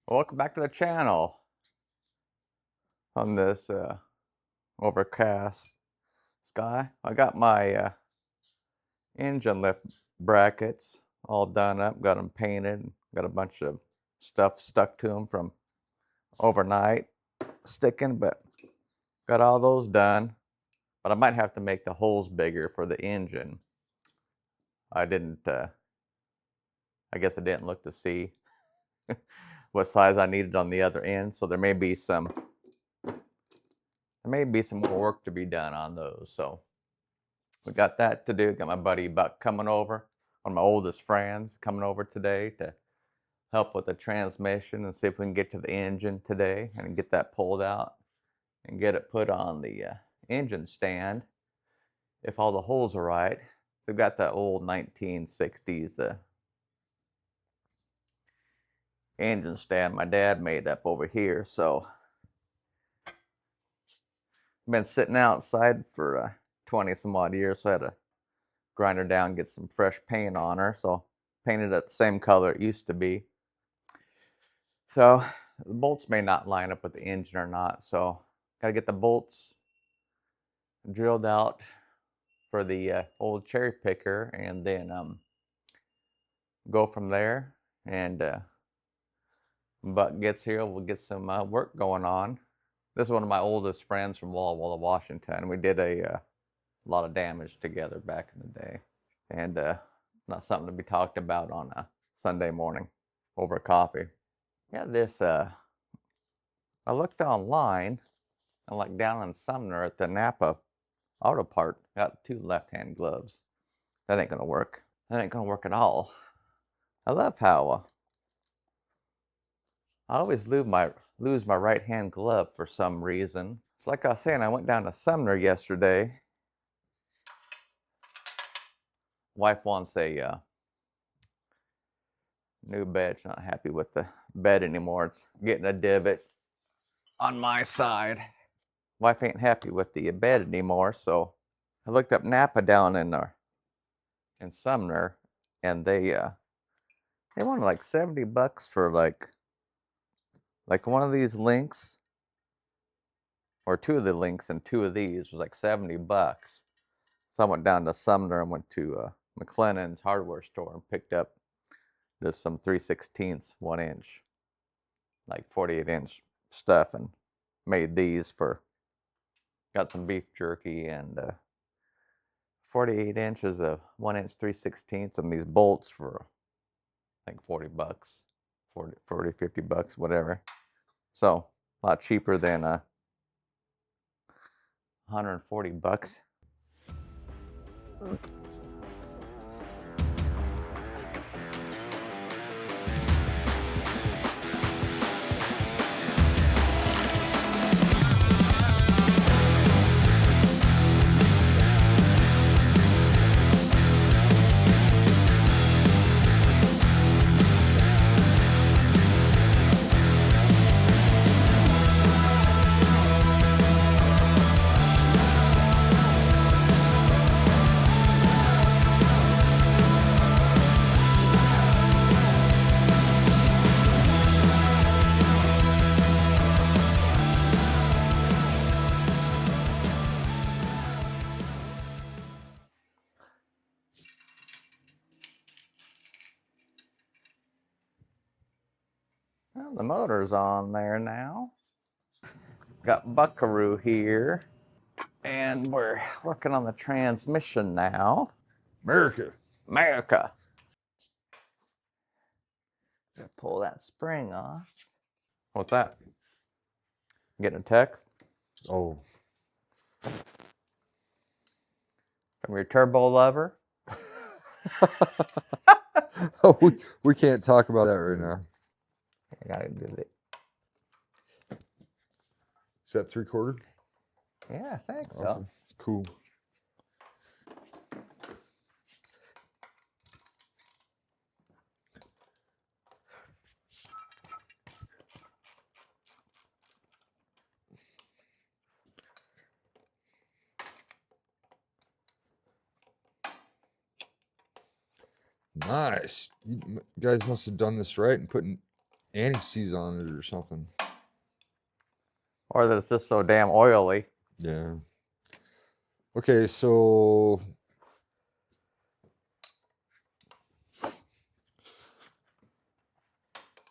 Welcome back to the channel on this overcast sky. I got my engine lift brackets all done up, got them painted, got a bunch of stuff stuck to them from overnight sticking, but got all those done. But I might have to make the holes bigger for the engine. I guess I didn't look to see what size I needed on the other end, so there may be some more work to be done on those. So we got that to do. Got my buddy Buck coming over, one of my oldest friends, coming over today to help with the transmission and see if we can get to the engine today and get that pulled out and get it put on the engine stand if all the holes are right. So we've got that old 1960s engine stand my dad made up over here. So I've been sitting outside for 20 some odd years, so I had to grind her down, get some fresh paint on her. So painted it the same color it used to be. So the bolts may not line up with the engine or not, so got to get the bolts drilled out for the old cherry picker, and then go from there. And Buck gets here, we'll get some work going on. This is one of my oldest friends from Walla Walla, Washington. We did a lot of damage together back in the day, and not something to be talked about on a Sunday morning over coffee. Yeah, this I looked online, and like down in Sumner at the Napa Auto Part, got 2 left-hand gloves. That ain't gonna work. That ain't gonna work at all. I love how I always lose my right-hand glove for some reason. It's like I was saying, I went down to Sumner yesterday. Wife wants a new bed. She's not happy with the bed anymore. It's getting a divot on my side. Wife ain't happy with the bed anymore, so I looked up Napa down in Sumner, and they wanted like $70 for like one of these links, or 2 of the links, and 2 of these was like $70. So I went down to Sumner and went to McLennan's hardware store and picked up just some 3/16 1-inch, like 48-inch stuff, and made these for, got some beef jerky and 48 inches of 1-inch 3/16 and these bolts for like $40, 40, $50, whatever. So a lot cheaper than $140. Well, the motor's on there now. Got Buckaroo here, and we're working on the transmission now. America. America. Gonna pull that spring off. What's that? Getting a text Oh. from your turbo lover? Oh, we can't talk about that right now. I gotta do it. Is that 3/4? Yeah, I think so. Okay. Cool. Nice. You guys must have done this right and putting anti-seize on it or something. Or that it's just so damn oily. Yeah. Okay, so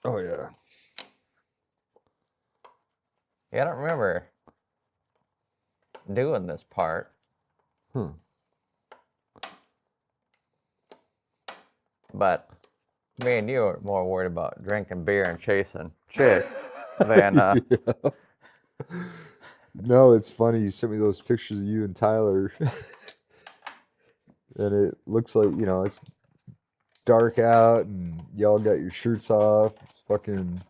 oh yeah. Yeah, I don't remember doing this part. But me and you are more worried about drinking beer and chasing chicks than Yeah. No, it's funny. You sent me those pictures of you and Tyler. And it looks like, you know, it's dark out and y'all got your shirts off. It's fucking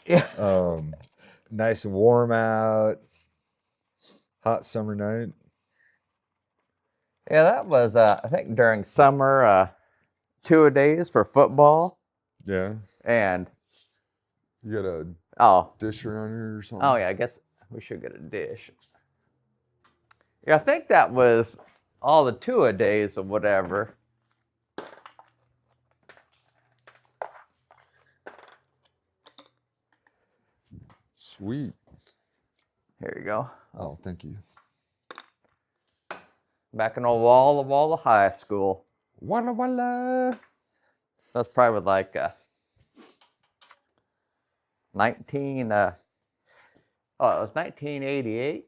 yeah. nice and warm out. Hot summer night. Yeah, that was I think during summer 2-a-days for football. Yeah. And You got a oh dish around here or something? oh yeah, I guess we should get a dish. Yeah, I think that was all the 2-a-days or whatever. Sweet. Here you go. Oh, thank you. Back in the Walla High School. Walla walla. That's probably like 19. It was 1988.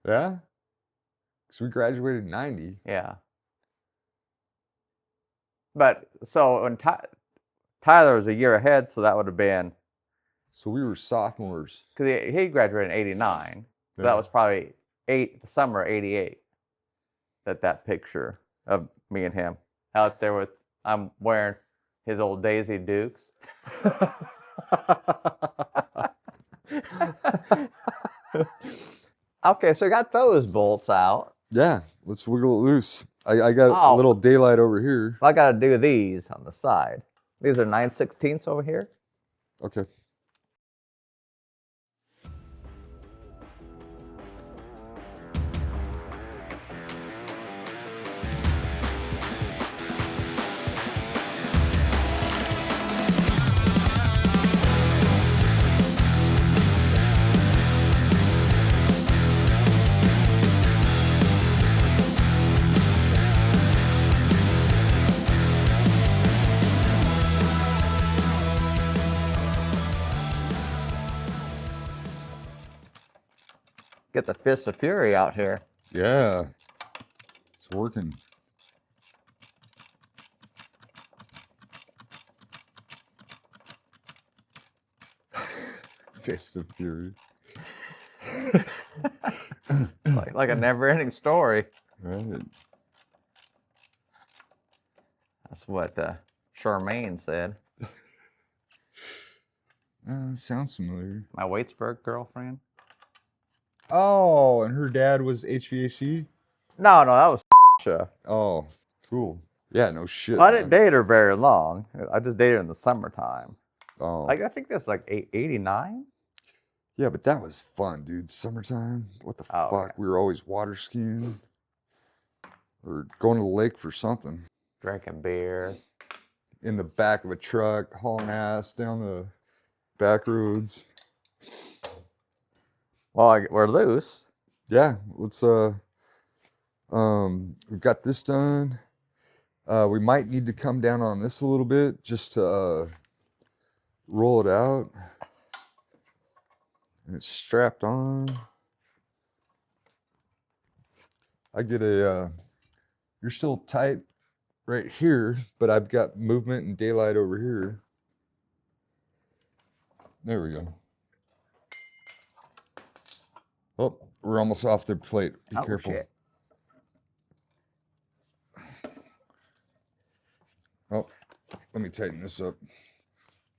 Yeah? Because we graduated in 90. Yeah. But so when Tyler was a year ahead, so that would have been. So we were sophomores. Because he graduated in 89. So Yeah. that was probably the summer of 88. That picture of me and him out there with, I'm wearing his old Daisy Dukes. Okay, so I got those bolts out. Yeah, let's wiggle it loose. I got a Oh. little daylight over here. I got to do these on the side. These are 9/16 over here. Okay. Get the fist of fury out here. Yeah, it's working. Fist of Fury. like a never-ending story. Right. That's what Charmaine said. Sounds familiar. My Waitsburg girlfriend. Oh, and her dad was HVAC? No, that was Sasha. Oh, cool. Yeah, no shit. I didn't date her very long. I just dated her in the summertime. Oh. Like I think that's like 89. Yeah, but that was fun, dude. Summertime. What the Oh, fuck? yeah. We were always water skiing or going to the lake for something. Drinking beer. In the back of a truck, hauling ass down the back roads. Well, we're loose. Yeah, let's we've got this done. We might need to come down on this a little bit just to roll it out. And it's strapped on. I get a you're still tight right here, but I've got movement and daylight over here. There we go. Oh, we're almost off the plate. Be careful. Shit. Oh, let me tighten this up.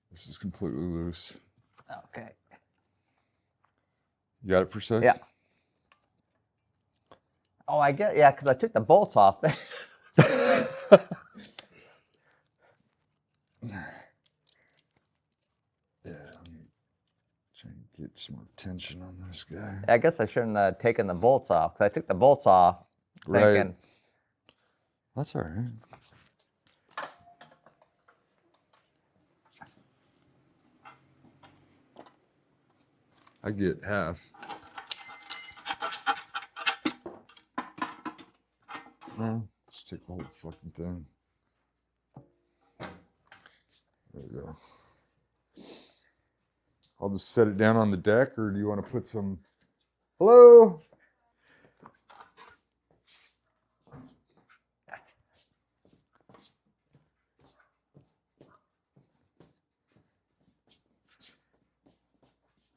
This is completely loose. Okay. You got it for a sec? Yeah. Oh, I get, yeah, because I took the bolts off. Yeah, I'm trying to get some more tension on this guy. I guess I shouldn't have taken the bolts off because I took the bolts off thinking, Right. That's all right. I get half. Let's take the whole fucking thing. There we go. I'll just set it down on the deck, or do you want to put some... Hello?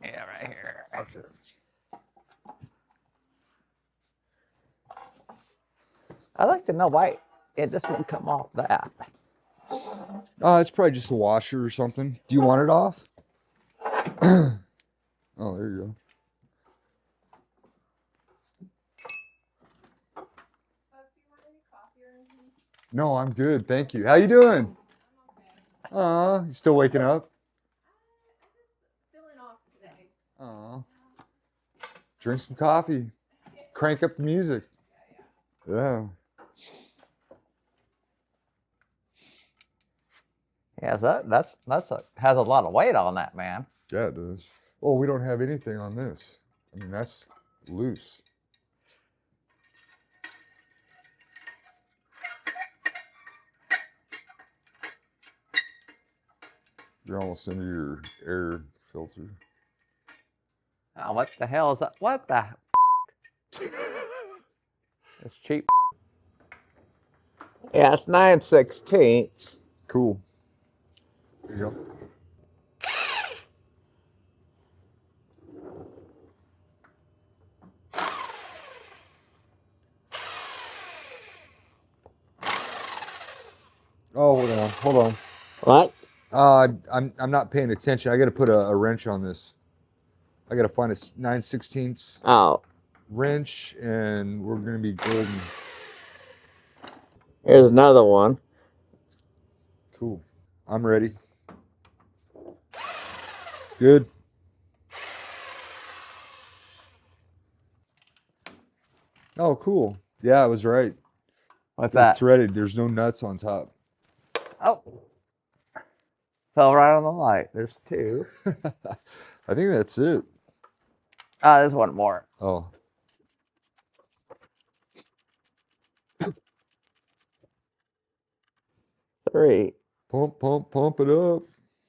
Yeah, right here. Okay. I'd like to know why it just won't come off that. It's probably just a washer or something. Do you want it off? Oh, there you go. No, I'm good. Thank you. How you doing? You still waking up? Feeling off today. Drink some coffee. Crank up the music. Yeah. Yeah, so has a lot of weight on that, man. Yeah, it does. Oh, we don't have anything on this. I mean, that's loose. You're almost into your air filter. Oh, what the hell is that? What the? It's cheap. Yeah, it's 9/16. Cool. There you go. Oh, hold on. What? I'm not paying attention. I got to put a wrench on this. I got to find a 9/16 Oh, wrench, and we're gonna be golden. here's another one. Cool. I'm ready. Good. Oh, cool. Yeah, I was right. What's They're that? threaded. There's no nuts on top. Oh, fell right on the light. There's two. I think that's it. There's one more. Oh. Three. Pump it up.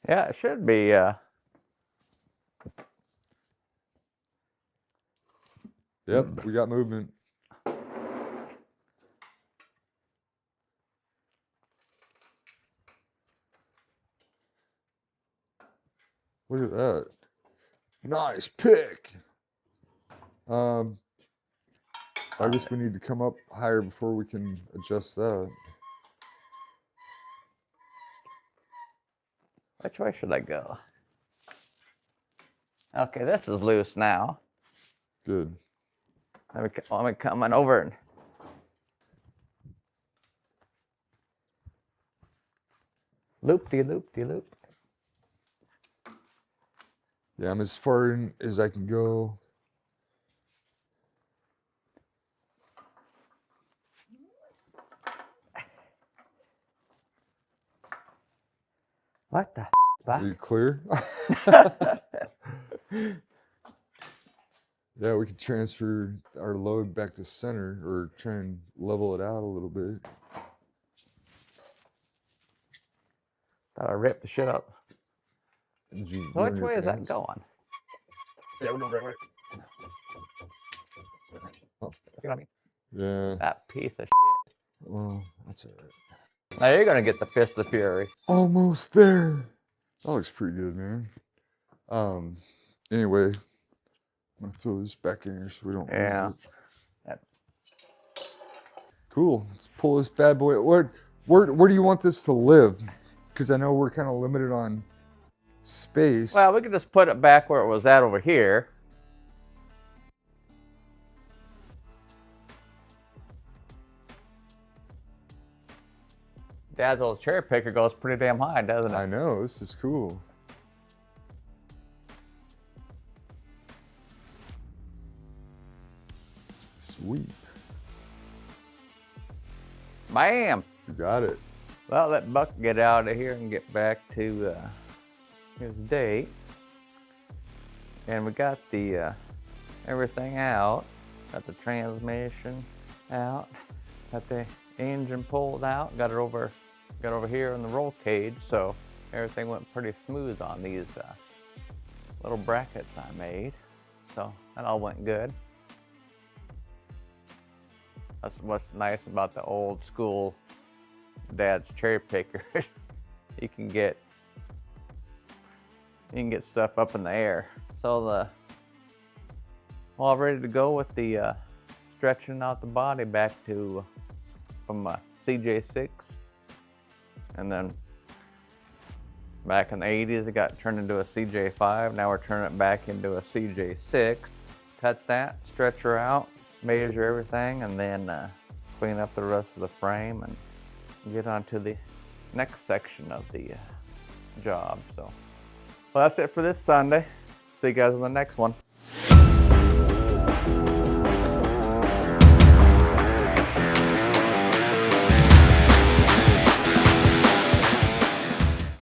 Yeah, it should be. Yep, we got movement. Look at that. Nice pick. I guess we need to come up higher before we can adjust that. Which way should I go? Okay, this is loose now. Good. Let me come on over and. Loop-de-loop-de-loop. Yeah, I'm as far in as I can go. What the? Are you clear? Yeah, we could transfer our load back to center or try and level it out a little bit. Thought I ripped the shit up. Did you Which ruin your way is that pants? going? Yeah, we're going right way. Oh, see what I mean? Yeah. That piece of shit. Well, that's all right. Now you're gonna get the fist of fury. Almost there. That looks pretty good, man. Anyway, I'm gonna throw this back in here so we don't lose Yeah. it. Cool. Let's pull this bad boy. Where do you want this to live? Because I know we're kind of limited on space. Well, we could just put it back where it was at over here. Dad's old cherry picker goes pretty damn high, doesn't it? I know, this is cool. Sweet. Bam! You got it. Well, let Buck get out of here and get back to his date. And we got the everything out. Got the transmission out. Got the engine pulled out. Got over here in the roll cage, so everything went pretty smooth on these little brackets I made. So that all went good. That's what's nice about the old school dad's cherry picker. you can get stuff up in the air. So all ready to go with the stretching out the body back to from a CJ6, and then back in the 80s it got turned into a CJ5. Now we're turning it back into a CJ6. Cut that, stretch her out, measure everything, and then clean up the rest of the frame and get on to the next section of the job. So, well, that's it for this Sunday. See you guys on the next one.